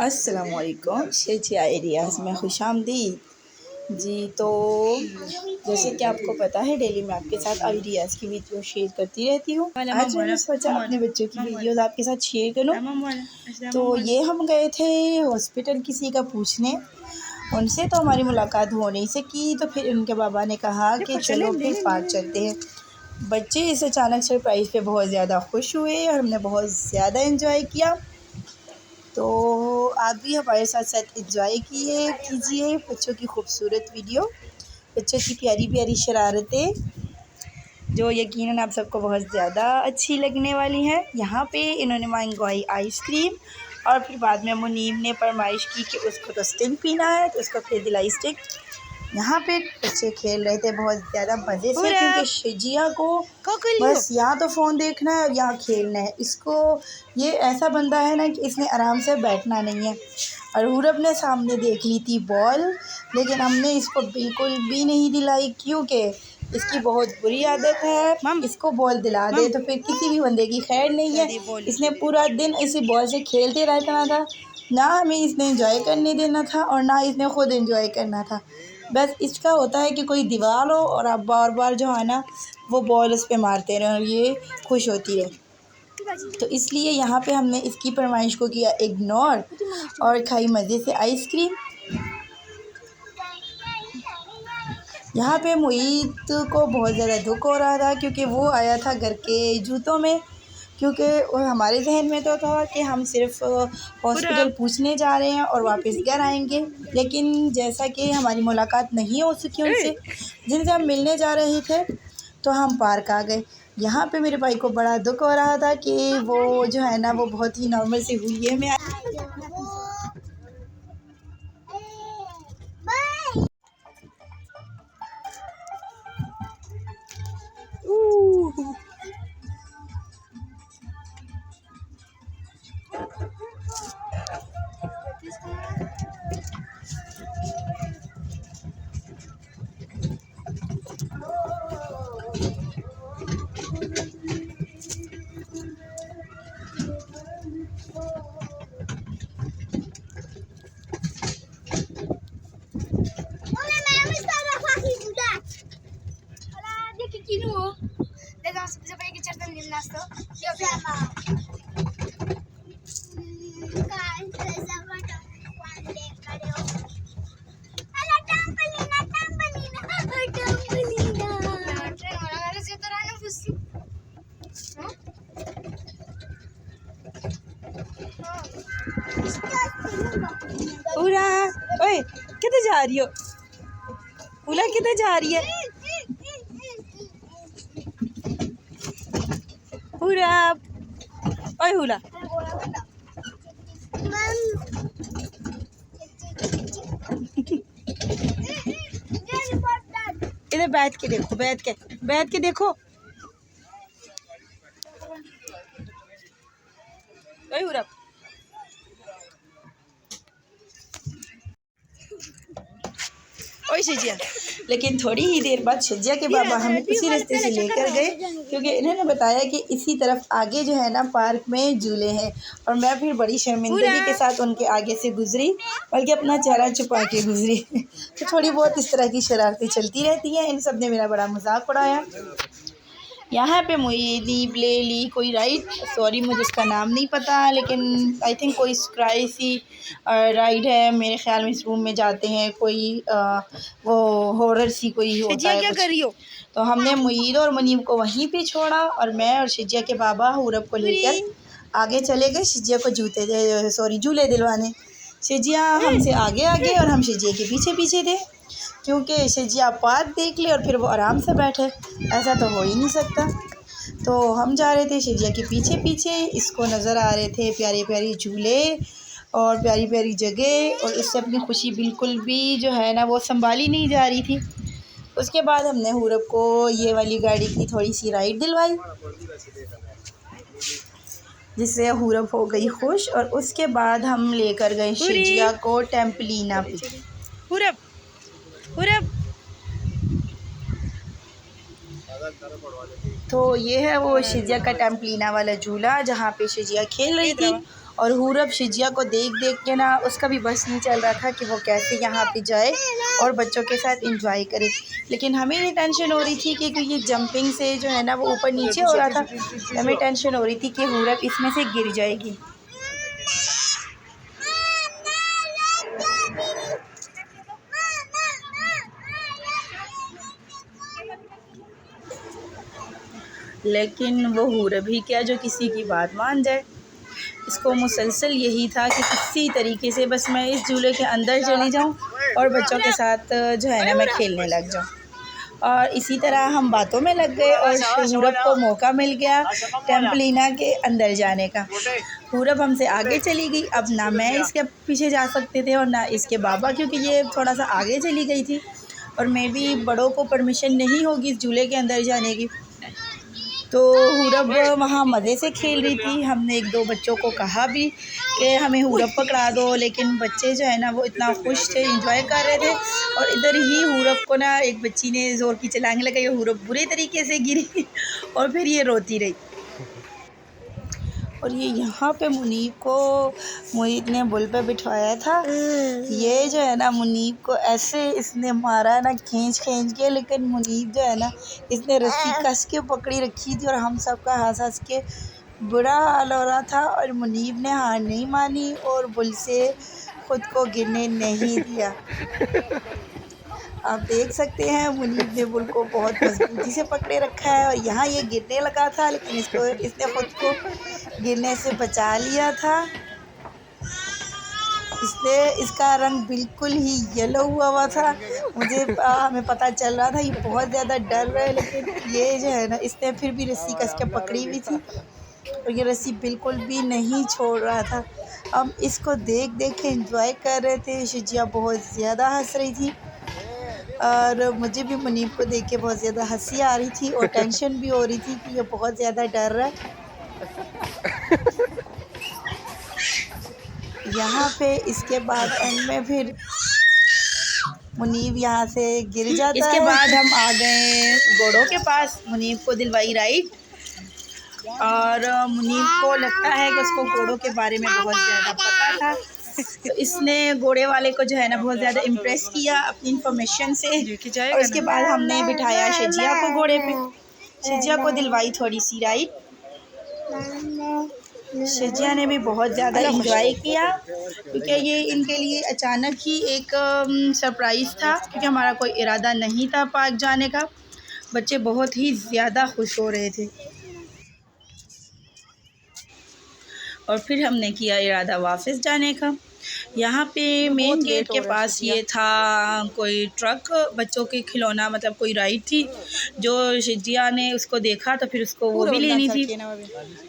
अस्सलामुअलैकुम शेजिया एरियाज़ में खुशामदीद जी। तो जैसे कि आपको पता है डेली मैं आपके साथ आइडियाज़ की वीडियो शेयर करती रहती हूँ। आज मैंने सोचा अपने बच्चों की वीडियोज़ आपके साथ शेयर करूँ। तो ये हम गए थे हॉस्पिटल किसी का पूछने, उनसे तो हमारी मुलाकात हो नहीं सकी। तो फिर उनके बाबा ने कहा कि चलो फिर पार्क चलते हैं। बच्चे इस अचानक सरप्राइज़ पे बहुत ज़्यादा खुश हुए और हमने बहुत ज़्यादा एंजॉय किया। तो आप भी हमारे साथ साथ एंजॉय कीजिए बच्चों की खूबसूरत वीडियो, बच्चों की प्यारी प्यारी शरारतें जो यकीनन आप सबको बहुत ज़्यादा अच्छी लगने वाली हैं। यहाँ पे इन्होंने मंगवाई आइसक्रीम और फिर बाद में मुनीब ने फरमाइश की कि उसको तो स्टिंग पीना है, तो उसको फिर दिलाई स्टिंग। यहाँ पे बच्चे खेल रहे थे बहुत ज़्यादा मज़े से, क्योंकि शिजिया को बस यहाँ तो फ़ोन देखना है और यहाँ खेलना है। इसको ये ऐसा बंदा है ना कि इसने आराम से बैठना नहीं है। और हुरब ने सामने देख ली थी बॉल, लेकिन हमने इसको बिल्कुल भी नहीं दिलाई, क्योंकि इसकी बहुत बुरी आदत है। इसको बॉल दिला दे तो फिर किसी भी बंदे की खैर नहीं है। इसने पूरा दिन इसी बॉल से खेलते रहना था, ना हमें इसने एंजॉय करने देना था और ना इसने ख़ुद एंजॉय करना था। बस इसका होता है कि कोई दीवार हो और आप बार बार जो है ना वो बॉल उस पर मारते रहें और ये खुश होती है। तो इसलिए यहाँ पे हमने इसकी फरमाइश को किया इग्नोर और खाई मज़े से आइसक्रीम। यहाँ पे मुईद को बहुत ज़्यादा दुख हो रहा था, क्योंकि वो आया था घर के जूतों में, क्योंकि हमारे जहन में तो था कि हम सिर्फ हॉस्पिटल पूछने जा रहे हैं और वापस घर आएंगे। लेकिन जैसा कि हमारी मुलाकात नहीं हो सकी उनसे जिनसे हम मिलने जा रहे थे, तो हम पार्क आ गए। यहाँ पे मेरे भाई को बड़ा दुख हो रहा था कि वो जो है ना वो बहुत ही नॉर्मल से हुई है। मैं पूरा ओए किधर जा रही हो? उला किधर जा रही है? पूरा ओए हुला इधर बैठ के देखो, बैठ के देखो। ओए हुरा ओए शिजिया। लेकिन थोड़ी ही देर बाद शिजिया के बाबा हमें उसी रास्ते से लेकर गए, क्योंकि इन्होंने बताया कि इसी तरफ आगे जो है ना पार्क में झूले हैं। और मैं फिर बड़ी शर्मिंदगी के साथ उनके आगे से गुजरी, बल्कि अपना चेहरा छुपा के गुजरी। तो थोड़ी बहुत इस तरह की शरारतें चलती रहती हैं। इन सब ने मेरा बड़ा मजाक उड़ाया। यहाँ पे मुईद ले ली कोई राइड, सॉरी मुझे उसका नाम नहीं पता, लेकिन आई थिंक कोई स्क्राई सी राइड है मेरे ख्याल में। इस रूम में जाते हैं कोई वो हॉरर सी कोई होता है। क्या कर रही हो? तो हमने मुईद और मुनीब को वहीं पे छोड़ा और मैं और शिजिया के बाबा हुरब को लेकर आगे चले गए शिजिया को झूले दिलवाने। शिजिया हमसे आगे आगे और हम शिजिया के पीछे पीछे थे, क्योंकि शिजिया पार्क देख ले और फिर वो आराम से बैठे, ऐसा तो हो ही नहीं सकता। तो हम जा रहे थे शिजिया के पीछे पीछे, इसको नज़र आ रहे थे प्यारे प्यारे झूले और प्यारी प्यारी जगह, और इससे अपनी खुशी बिल्कुल भी जो है ना वो संभाली नहीं जा रही थी। उसके बाद हमने हुरब को ये वाली गाड़ी की थोड़ी सी राइड दिलवाई, जिससे हुरब हो गई खुश। और उसके बाद हम लेकर गए शिजिया को टेम्पलीना पे। हुरब तो ये है वो शिजिया का टेम्पलीना वाला झूला, जहाँ पे शिजिया खेल रही थी और हुरब शिजिया को देख देख के ना उसका भी बस नहीं चल रहा था कि वो कैसे यहाँ पे जाए और बच्चों के साथ एंजॉय करे। लेकिन हमें ये टेंशन हो रही थी कि ये जंपिंग से जो है ना वो ऊपर नीचे हो रहा था, हमें टेंशन हो रही थी कि हुरब इसमें से गिर जाएगी। लेकिन वो हुरब ही क्या जो किसी की बात मान जाए। इसको मुसलसल यही था कि किसी तरीके से बस मैं इस झूले के अंदर चली जाऊं और बच्चों के साथ जो है ना मैं खेलने लग जाऊं। और इसी तरह हम बातों में लग गए और हुरब को मौका मिल गया टेम्पलिना के अंदर जाने का। हुरब हमसे आगे चली गई। अब ना मैं इसके पीछे जा सकते थे और ना इसके बाबा, क्योंकि ये थोड़ा सा आगे चली गई थी और मे भी बड़ों को परमिशन नहीं होगी इस झूले के अंदर जाने की। तो हुरब वहाँ मज़े से खेल रही थी। हमने एक दो बच्चों को कहा भी कि हमें हुरब पकड़ा दो, लेकिन बच्चे जो है ना वो इतना खुश थे, एंजॉय कर रहे थे। और इधर ही हुरब को ना एक बच्ची ने ज़ोर की छलांग लगाई, हुरब बुरे तरीके से गिरी और फिर ये रोती रही। और ये यहाँ पे मुनीब को मोहित ने बुल पे बिठाया था। ये जो है ना मुनीब को ऐसे इसने मारा ना खींच के, लेकिन मुनीब जो है ना इसने रस्सी कस के पकड़ी रखी थी और हम सब का हंस हंस के बुरा हाल हो रहा था। और मुनीब ने हार नहीं मानी और बुल से खुद को गिरने नहीं दिया। आप देख सकते हैं मुनीब ने बुल को बहुत मजबूती से पकड़े रखा है और यहाँ ये गिरने लगा था, लेकिन इसने खुद को गिरने से बचा लिया था। इसका रंग बिल्कुल ही येलो हुआ था। हमें पता चल रहा था ये बहुत ज़्यादा डर रहा है, लेकिन ये जो है ना इसने फिर भी रस्सी कस के पकड़ी हुई थी और ये रस्सी बिल्कुल भी नहीं छोड़ रहा था। हम इसको देख देख के एंजॉय कर रहे थे। शिजिया बहुत ज़्यादा हंस रही थी और मुझे भी मुनीब को देख के बहुत ज़्यादा हंसी आ रही थी और टेंशन भी हो रही थी कि ये बहुत ज़्यादा डर रहा है। यहाँ पे इसके बाद एंड में फिर मुनीब यहाँ से गिर जाता है। इसके बाद हम आ गए घोड़ों के पास। मुनीब को दिलवाई राइड और मुनीब को लगता है कि उसको घोड़ों के बारे में बहुत ज़्यादा पता था, तो इसने घोड़े वाले को जो है ना बहुत ज़्यादा इम्प्रेस किया अपनी इन्फॉर्मेशन से। और उसके बाद हमने बिठाया शिजिया को घोड़े पे। शिजिया को दिलवाई थोड़ी सी राइड। शिजिया ने भी बहुत ज़्यादा एंजॉय किया क्योंकि ये इनके लिए अचानक ही एक सरप्राइज़ था, क्योंकि हमारा कोई इरादा नहीं था पार्क जाने का। बच्चे बहुत ही ज़्यादा खुश हो रहे थे और फिर हमने किया इरादा वापस जाने का। यहाँ पे मेन गेट के पास ये था कोई ट्रक, बच्चों के खिलौना, मतलब कोई राइड थी जो शिजिया ने उसको देखा तो फिर उसको वो भी लेनी थी।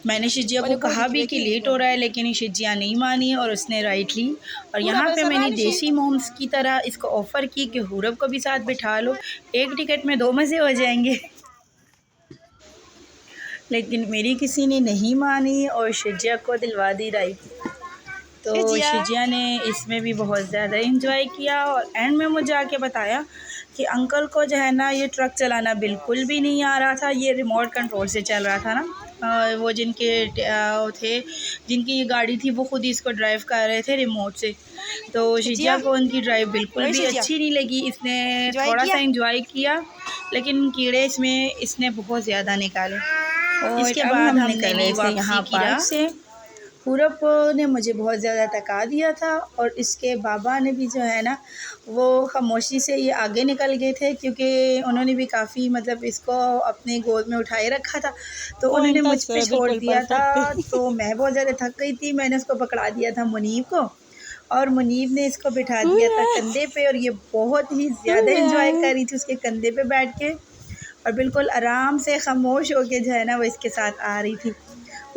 मैंने शिजिया को कहा भी कि लेट हो रहा है, लेकिन शिजिया नहीं मानी और उसने राइड ली। और यहाँ पे मैंने देसी मोम्स की तरह इसको ऑफ़र की कि हुरब को भी साथ बिठा लो, एक टिकट में 2 मज़े हो जाएंगे। लेकिन मेरी किसी ने नहीं मानी और शिजिया को दिलवा दी राइड। तो शिजिया ने इसमें भी बहुत ज़्यादा एंजॉय किया और एंड में मुझे आके बताया कि अंकल को जो है ना ये ट्रक चलाना बिल्कुल भी नहीं आ रहा था। ये रिमोट कंट्रोल से चल रहा था ना, वो जिनकी ये गाड़ी थी वो खुद ही इसको ड्राइव कर रहे थे रिमोट से। तो शिजिया को उनकी ड्राइव बिल्कुल भी अच्छी नहीं लगी। इसने थोड़ा सा एंजॉय किया, लेकिन कीड़े इसने बहुत ज़्यादा निकाले। और इसके बाद हम निकले थे यहाँ पार्क से। हुरब ने मुझे बहुत ज़्यादा थका दिया था और इसके बाबा ने भी जो है ना वो खामोशी से ये आगे निकल गए थे, क्योंकि उन्होंने भी काफ़ी मतलब इसको अपने गोद में उठाए रखा था, तो उन्होंने मुझ पे छोड़ दिया था। तो मैं बहुत ज़्यादा थक गई थी। मैंने उसको पकड़ा दिया था मुनीब को और मुनीब ने इसको बिठा दिया था कंधे पे और ये बहुत ही ज़्यादा एंजॉय कर रही थी उसके कंधे पे बैठ के और बिल्कुल आराम से खामोश होके जो है ना वो इसके साथ आ रही थी।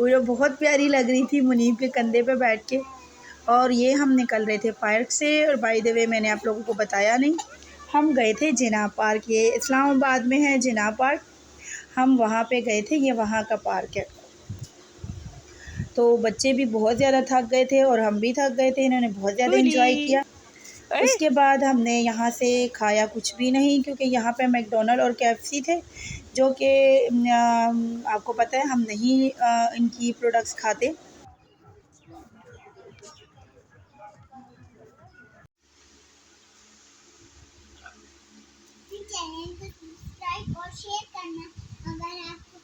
वो बहुत प्यारी लग रही थी मुनीब के कंधे पे बैठ के। और ये हम निकल रहे थे पार्क से। और बाय द वे मैंने आप लोगों को बताया नहीं, हम गए थे जिना पार्क। ये इस्लामाबाद में है जिना पार्क, हम वहाँ पे गए थे। ये वहाँ का पार्क है। तो बच्चे भी बहुत ज़्यादा थक गए थे और हम भी थक गए थे। इन्होंने बहुत ज़्यादा एंजॉय किया। उसके बाद हमने यहाँ से खाया कुछ भी नहीं, क्योंकि यहाँ पे मैकडोनल्ड और KFC थे, जो कि आपको पता है हम नहीं इनकी प्रोडक्ट्स खाते। चैनल को सब्सक्राइब और शेयर करना। अगर आपको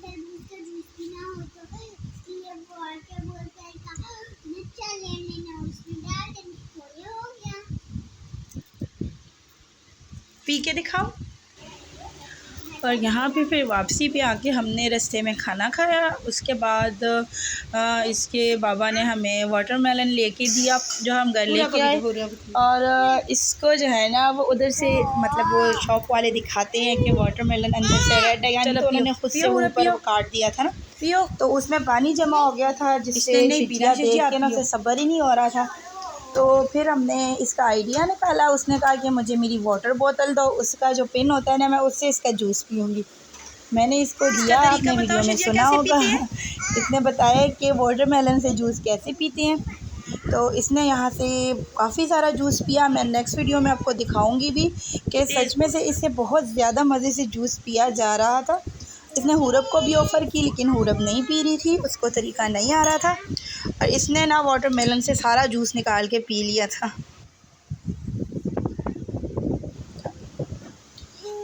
तरबूज का जूस पीना हो तो इसलिए वाटर बोतल का ढक्कन ले लेना, उसमें डाल देना, तो ये हो गया। पी के दिखाओ। और यहाँ पे फिर वापसी पे आके हमने रास्ते में खाना खाया। उसके बाद इसके बाबा ने हमें वाटरमेलन लेके दिया जो हम घर लेके आए। और इसको जो है ना वो उधर से मतलब वो शॉप वाले दिखाते हैं कि वाटरमेलन अंदर से रेड है, यानी तो उन्होंने खुद से ऊपर वो काट दिया था ना, पियो तो उसमें पानी जमा हो गया था, जिससे शीशियाँ देख के ना उसे सब्र ही नहीं हो रहा था। तो फिर हमने इसका आइडिया निकाला। उसने कहा कि मुझे मेरी वाटर बोतल दो, उसका जो पिन होता है ना मैं उससे इसका जूस पीऊँगी। मैंने इसको दिया, आपने वीडियो में सुना होगा। इसने बताया कि वाटरमेलन से जूस कैसे पीते हैं। तो इसने यहाँ से काफ़ी सारा जूस पिया। मैं नेक्स्ट वीडियो में आपको दिखाऊंगी भी कि सच में से इससे बहुत ज़्यादा मज़े से जूस पिया जा रहा था। इसने हुरब को भी ऑफ़र की, लेकिन हुरब नहीं पी रही थी, उसको तरीका नहीं आ रहा था। और इसने ना वाटरमेलन से सारा जूस निकाल के पी लिया था।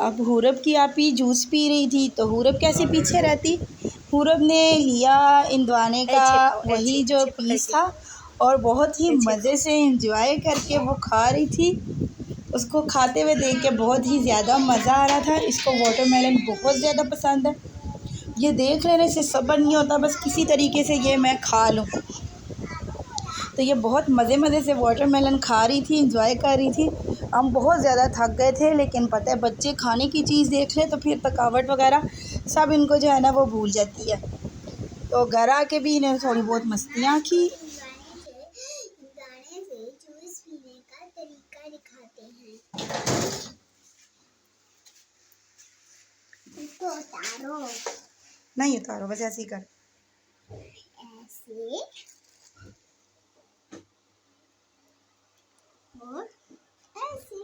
अब हुरब की आपी जूस पी रही थी तो हुरब कैसे पीछे रहती। हुरब ने लिया इंदवाने का वही जो पीस था और बहुत ही मज़े से इंजॉय करके वो खा रही थी। उसको खाते हुए देख के बहुत ही ज़्यादा मज़ा आ रहा था। इसको वाटरमेलन बहुत ज़्यादा पसंद है। ये देख लेने से सब्र नहीं होता बस किसी तरीके से ये मैं खा लूँ। तो ये बहुत मज़े से वाटरमेलन खा रही थी, इंजॉय कर रही थी। हम बहुत ज़्यादा थक गए थे, लेकिन पता है बच्चे खाने की चीज़ देख लें तो फिर थकावट वगैरह सब इनको जो है ना वो भूल जाती है। तो घर आके भी इन्हें थोड़ी बहुत मस्तियाँ की। गाने से जूस पीने का तरीका दिखाते हैं। इसको उतारो, नहीं उतारो, बस ऐसे ही कर। ऐसे और ऐसे।